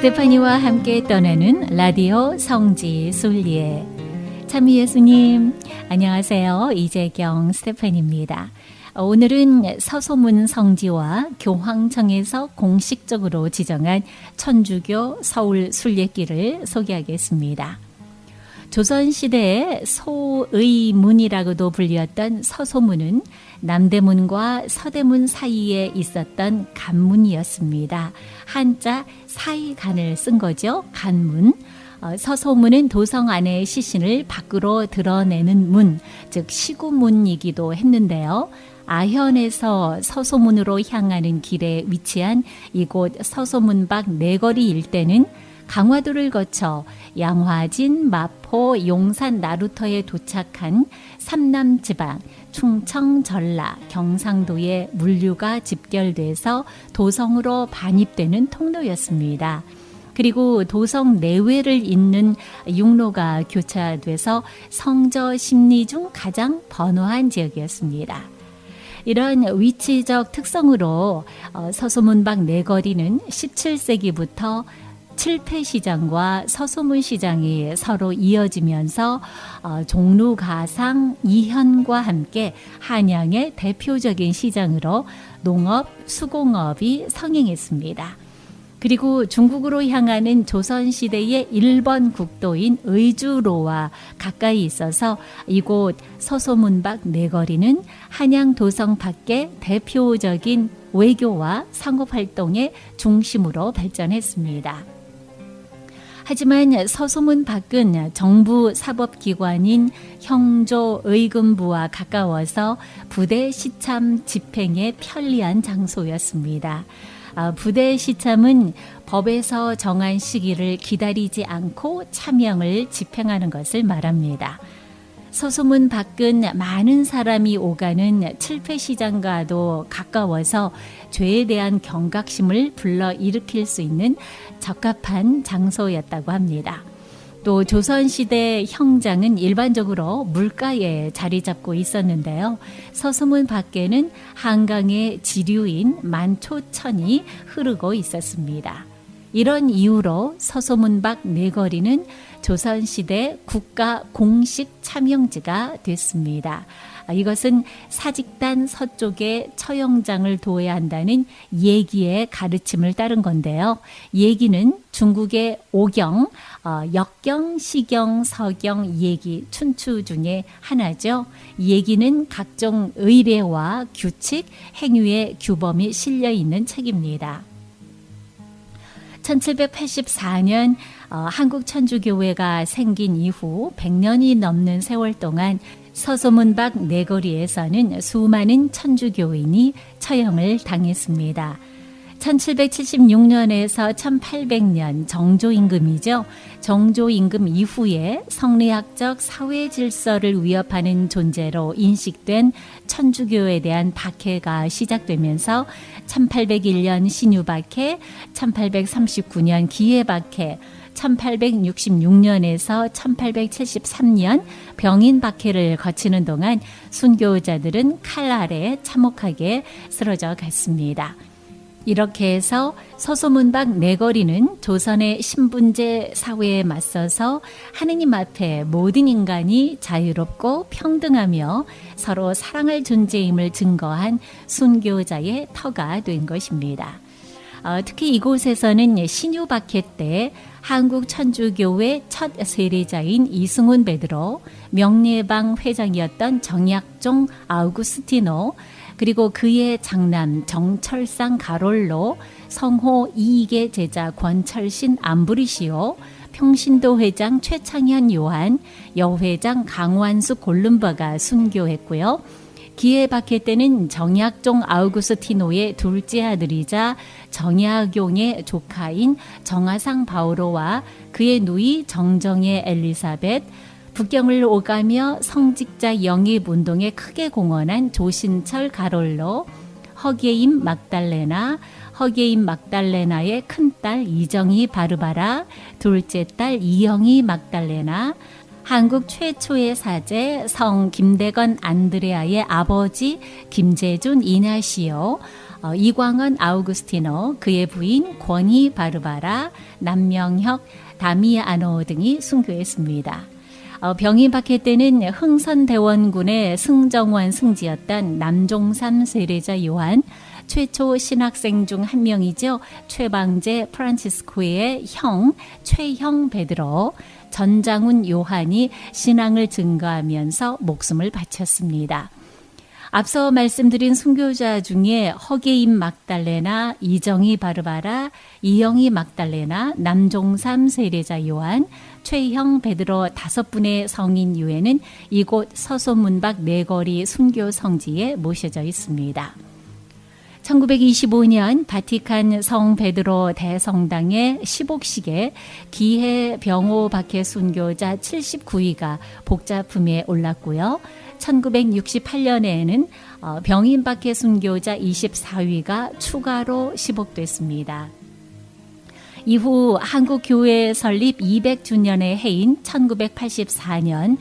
스테파니와 함께 떠나는 라디오 성지 순리에 참 예수님 안녕하세요. 이재경 스테파니입니다. 오늘은 서소문 성지와 교황청에서 공식적으로 지정한 천주교 서울 순례길을 소개하겠습니다. 조선시대의 소의문이라고도 불리었던 서소문은 남대문과 서대문 사이에 있었던 간문이었습니다. 한자 사이간을 쓴 거죠. 간문. 서소문은 도성 안의 시신을 밖으로 드러내는 문, 즉 시구문이기도 했는데요. 아현에서 서소문으로 향하는 길에 위치한 이곳 서소문 밖 내거리 일대는 강화도를 거쳐 양화진, 마포, 용산, 나루터에 도착한 삼남지방, 충청, 전라, 경상도의 물류가 집결돼서 도성으로 반입되는 통로였습니다. 그리고 도성 내외를 잇는 육로가 교차돼서 성저 심리 중 가장 번화한 지역이었습니다. 이런 위치적 특성으로 서소문 밖 내거리는 17세기부터 칠패시장과 서소문시장이 서로 이어지면서 종로가상 이현과 함께 한양의 대표적인 시장으로 농업, 수공업이 성행했습니다. 그리고 중국으로 향하는 조선시대의 1번 국도인 의주로와 가까이 있어서 이곳 서소문 밖 내거리는 한양 도성 밖의 대표적인 외교와 상업활동의 중심으로 발전했습니다. 하지만 서소문 밖은 정부 사법기관인 형조의금부와 가까워서 부대 시참 집행에 편리한 장소였습니다. 부대 시참은 법에서 정한 시기를 기다리지 않고 차명을 집행하는 것을 말합니다. 서소문 밖은 많은 사람이 오가는 칠패시장과도 가까워서 죄에 대한 경각심을 불러일으킬 수 있는 적합한 장소였다고 합니다. 또 조선시대 형장은 일반적으로 물가에 자리 잡고 있었는데요. 서소문 밖에는 한강의 지류인 만초천이 흐르고 있었습니다. 이런 이유로 서소문 밖 내거리는 조선시대 국가 공식 차명지가 됐습니다. 이것은 사직단 서쪽에 처형장을 둬야 한다는 예기의 가르침을 따른 건데요. 예기는 중국의 오경, 역경, 시경, 서경, 예기, 춘추 중에 하나죠. 예기는 각종 의례와 규칙, 행위의 규범이 실려 있는 책입니다. 1784년 한국 천주교회가 생긴 이후 100년이 넘는 세월 동안 서소문 밖 내거리에서는 수많은 천주교인이 처형을 당했습니다. 1776년에서 1800년 정조임금이죠. 정조임금 이후에 성리학적 사회 질서를 위협하는 존재로 인식된 천주교에 대한 박해가 시작되면서 1801년 신유박해, 1839년 기해박해, 1866년에서 1873년 병인박해를 거치는 동안 순교자들은 칼 아래 참혹하게 쓰러져 갔습니다. 이렇게 해서 서소문 밖 내거리는 조선의 신분제 사회에 맞서서 하느님 앞에 모든 인간이 자유롭고 평등하며 서로 사랑할 존재임을 증거한 순교자의 터가 된 것입니다. 특히 이곳에서는 신유박해 때 한국 천주교회 첫 세례자인 이승훈 베드로, 명례방 회장이었던 정약종 아우구스티노, 그리고 그의 장남 정철상 가롤로, 성호 이익의 제자 권철신 암브리시오, 평신도 회장 최창현 요한, 여회장 강완수 골룸버가 순교했고요. 기해박해 때는 정약종 아우구스티노의 둘째 아들이자 정약용의 조카인 정하상 바오로와 그의 누이 정정의 엘리사벳, 북경을 오가며 성직자 영입 운동에 크게 공헌한 조신철 가롤로, 허게임 막달레나, 허게임 막달레나의 큰딸 이정희 바르바라, 둘째 딸 이영희 막달레나, 한국 최초의 사제 성 김대건 안드레아의 아버지 김재준 이나시오, 이광원 아우구스티노, 그의 부인 권희 바르바라, 남명혁, 다미아노 등이 순교했습니다. 병이 박해 때는 흥선대원군의 승정원 승지였던 남종삼 세례자 요한, 최초 신학생 중 한 명이죠. 최방제 프란치스코의 형, 최형 베드로, 전장훈 요한이 신앙을 증거하면서 목숨을 바쳤습니다. 앞서 말씀드린 순교자 중에 허게임 막달레나, 이정희 바르바라, 이영희 막달레나, 남종삼 세례자 요한, 최형 베드로 5분의 성인 유해는 이곳 서소문박 내거리 순교 성지에 모셔져 있습니다. 1925년 바티칸 성 베드로 대성당의 시복식에 기해 병호 박해 순교자 79위가 복자품에 올랐고요. 1968년에는 병인 박해 순교자 24위가 추가로 시복됐습니다. 이후 한국교회 설립 200주년의 해인 1984년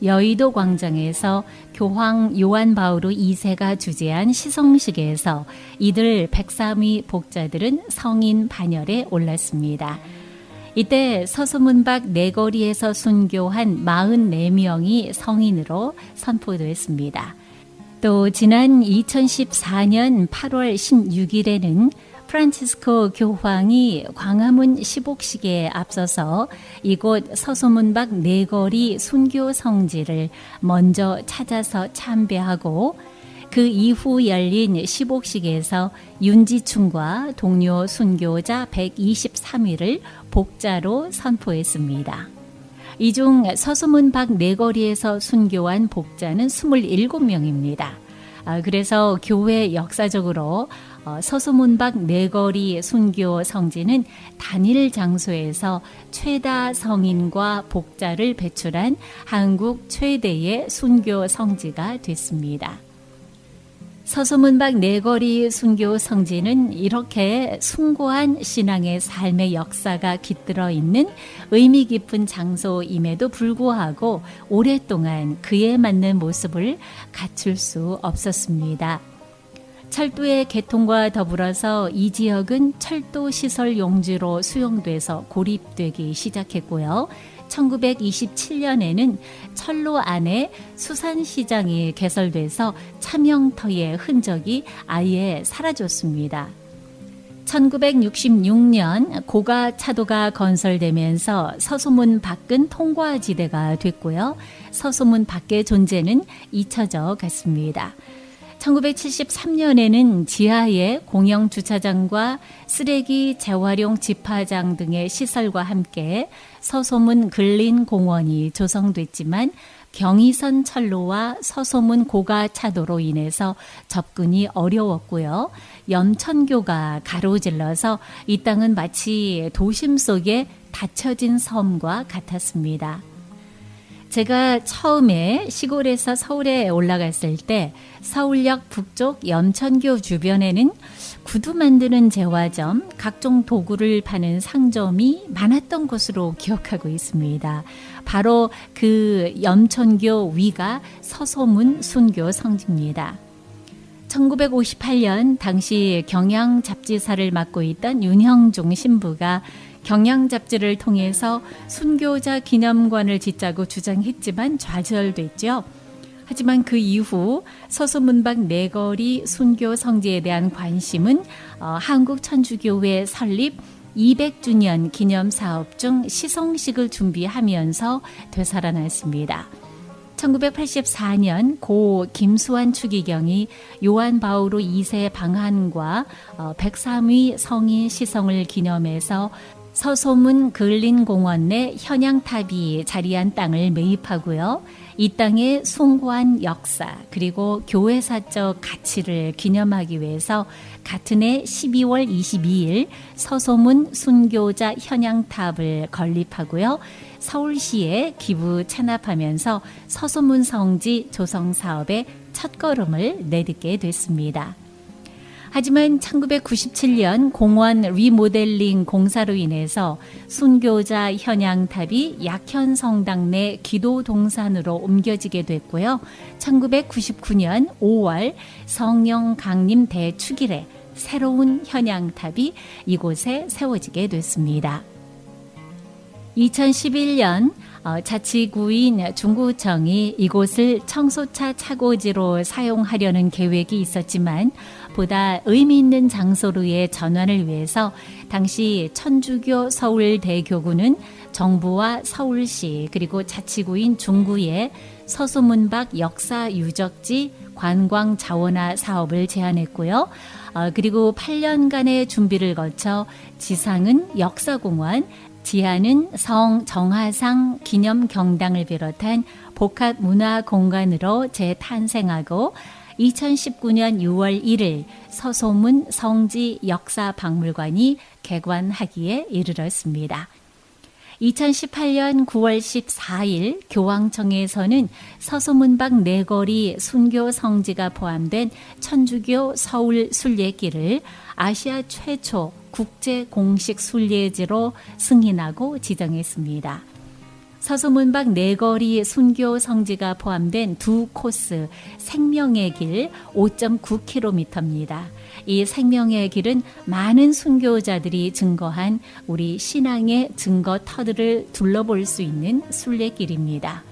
여의도 광장에서 교황 요한 바오로 2세가 주재한 시성식에서 이들 103위 복자들은 성인 반열에 올랐습니다. 이때 서소문박 내거리에서 순교한 44명이 성인으로 선포됐습니다. 또 지난 2014년 8월 16일에는 프란치스코 교황이 광화문 시복식에 앞서서 이곳 서소문박 내거리 순교 성지를 먼저 찾아서 참배하고 그 이후 열린 시복식에서 윤지충과 동료 순교자 123위를 복자로 선포했습니다. 이 중 서소문박 내거리에서 순교한 복자는 27명입니다. 그래서 교회 역사적으로 서소문박 내거리 순교 성지는 단일 장소에서 최다 성인과 복자를 배출한 한국 최대의 순교 성지가 됐습니다. 서소문박 내거리 순교 성지는 이렇게 숭고한 신앙의 삶의 역사가 깃들어 있는 의미 깊은 장소임에도 불구하고 오랫동안 그에 맞는 모습을 갖출 수 없었습니다. 철도의 개통과 더불어서 이 지역은 철도 시설 용지로 수용돼서 고립되기 시작했고요. 1927년에는 철로 안에 수산시장이 개설돼서 차명터의 흔적이 아예 사라졌습니다. 1966년 고가차도가 건설되면서 서소문 밖은 통과지대가 됐고요. 서소문 밖의 존재는 잊혀져 갔습니다. 1973년에는 지하에 공영주차장과 쓰레기 재활용 집화장 등의 시설과 함께 서소문 근린공원이 조성됐지만 경의선 철로와 서소문 고가차도로 인해서 접근이 어려웠고요. 염천교가 가로질러서 이 땅은 마치 도심 속에 닫혀진 섬과 같았습니다. 제가 처음에 시골에서 서울에 올라갔을 때 서울역 북쪽 염천교 주변에는 구두 만드는 재화점, 각종 도구를 파는 상점이 많았던 것으로 기억하고 있습니다. 바로 그 염천교 위가 서소문 순교 성지입니다. 1958년 당시 경향잡지사를 맡고 있던 윤형중 신부가 경향잡지를 통해서 순교자 기념관을 짓자고 주장했지만 좌절됐죠. 하지만 그 이후 서소문박 내거리 순교 성지에 대한 관심은 한국천주교회 설립 200주년 기념사업 중 시성식을 준비하면서 되살아났습니다. 1984년 고 김수환 추기경이 요한 바오로 2세 방한과 103위 성인 시성을 기념해서 서소문 근린공원 내 현양탑이 자리한 땅을 매입하고요. 이 땅의 숭고한 역사 그리고 교회사적 가치를 기념하기 위해서 같은 해 12월 22일 서소문 순교자 현양탑을 건립하고요. 서울시에 기부 찬합하면서 서소문 성지 조성 사업의 첫걸음을 내딛게 됐습니다. 하지만 1997년 공원 리모델링 공사로 인해서 순교자 현양탑이 약현성당 내 기도 동산으로 옮겨지게 됐고요. 1999년 5월 성령 강림 대축일에 새로운 현양탑이 이곳에 세워지게 됐습니다. 2011년 자치구인 중구청이 이곳을 청소차 차고지로 사용하려는 계획이 있었지만 보다 의미 있는 장소로의 전환을 위해서 당시 천주교 서울대교구는 정부와 서울시 그리고 자치구인 중구에 서소문박 역사유적지 관광 자원화 사업을 제안했고요. 그리고 8년간의 준비를 거쳐 지상은 역사공원, 지하는 성 정하상 기념경당을 비롯한 복합 문화 공간으로 재탄생하고 2019년 6월 1일 서소문 성지 역사박물관이 개관하기에 이르렀습니다. 2018년 9월 14일 교황청에서는 서소문박 내거리 순교 성지가 포함된 천주교 서울 순례길을 아시아 최초 국제 공식 순례지로 승인하고 지정했습니다. 서소문박 내거리 순교 성지가 포함된 두 코스 생명의 길 5.9km입니다. 이 생명의 길은 많은 순교자들이 증거한 우리 신앙의 증거터들을 둘러볼 수 있는 순례길입니다.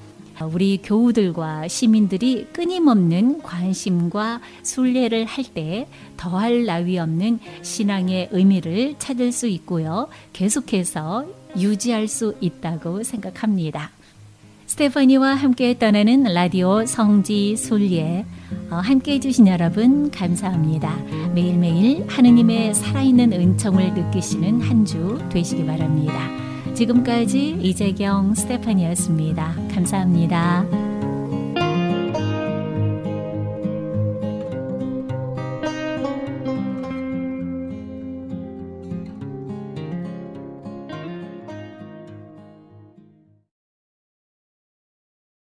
우리 교우들과 시민들이 끊임없는 관심과 순례를 할 때 더할 나위 없는 신앙의 의미를 찾을 수 있고요. 계속해서 유지할 수 있다고 생각합니다. 스테파니와 함께 떠나는 라디오 성지 순례 함께 해주신 여러분 감사합니다. 매일매일 하느님의 살아있는 은총을 느끼시는 한 주 되시기 바랍니다. 지금까지 이재경 스테파니였습니다. 감사합니다.